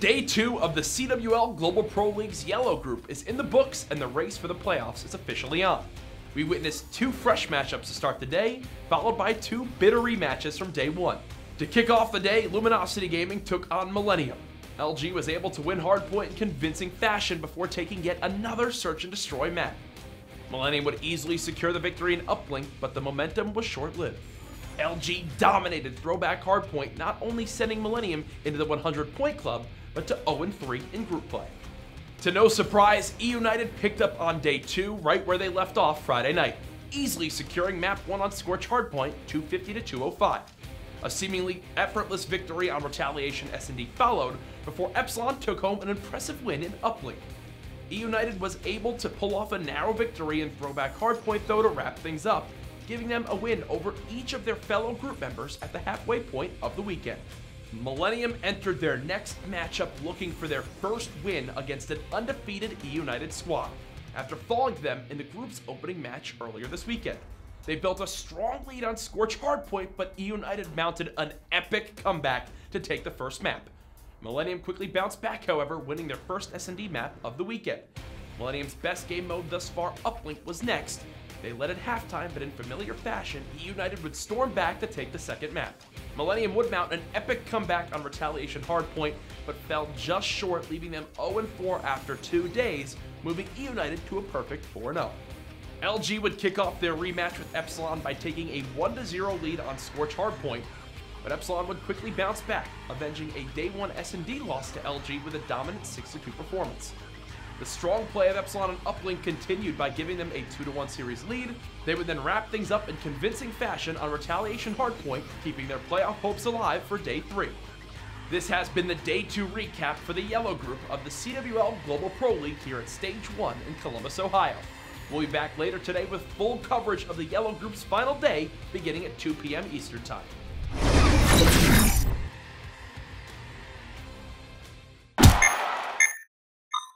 Day 2 of the CWL Global Pro League's Yellow Group is in the books and the race for the playoffs is officially on. We witnessed 2 fresh matchups to start the day, followed by 2 bitter rematches from Day 1. To kick off the day, Luminosity Gaming took on MILLENIUM. LG was able to win Hardpoint in convincing fashion before taking yet another search and destroy map. MILLENIUM would easily secure the victory in Uplink, but the momentum was short-lived. LG dominated throwback Hardpoint, not only sending MILLENIUM into the 100-point club, but to 0-3 in group play. To no surprise, EUNITED picked up on Day 2 right where they left off Friday night, easily securing Map 1 on Scorch Hardpoint 250 to 205. A seemingly effortless victory on Retaliation S&D followed before EPSILON took home an impressive win in Uplink. EUNITED was able to pull off a narrow victory in throwback Hardpoint though to wrap things up, giving them a win over each of their fellow group members at the halfway point of the weekend. MILLENIUM entered their next matchup looking for their first win against an undefeated EUNITED squad, after falling to them in the group's opening match earlier this weekend. They built a strong lead on Scorch Hardpoint, but EUNITED mounted an epic comeback to take the first map. MILLENIUM quickly bounced back, however, winning their first S&D map of the weekend. MILLENIUM's best game mode thus far, Uplink, was next. They led at halftime, but in familiar fashion, EUNITED would storm back to take the second map. MILLENIUM would mount an epic comeback on Retaliation Hardpoint, but fell just short, leaving them 0-4 after 2 days, moving EUNITED to a perfect 4-0. LG would kick off their rematch with EPSILON by taking a 1-0 lead on Scorch Hardpoint, but EPSILON would quickly bounce back, avenging a Day 1 S&D loss to LG with a dominant 6-2 performance. The strong play of EPSILON and Uplink continued by giving them a 2-1 series lead. They would then wrap things up in convincing fashion on Retaliation Hardpoint, keeping their playoff hopes alive for Day 3. This has been the Day 2 recap for the Yellow Group of the CWL Global Pro League here at Stage 1 in Columbus, Ohio. We'll be back later today with full coverage of the Yellow Group's final day beginning at 2 p.m. Eastern Time.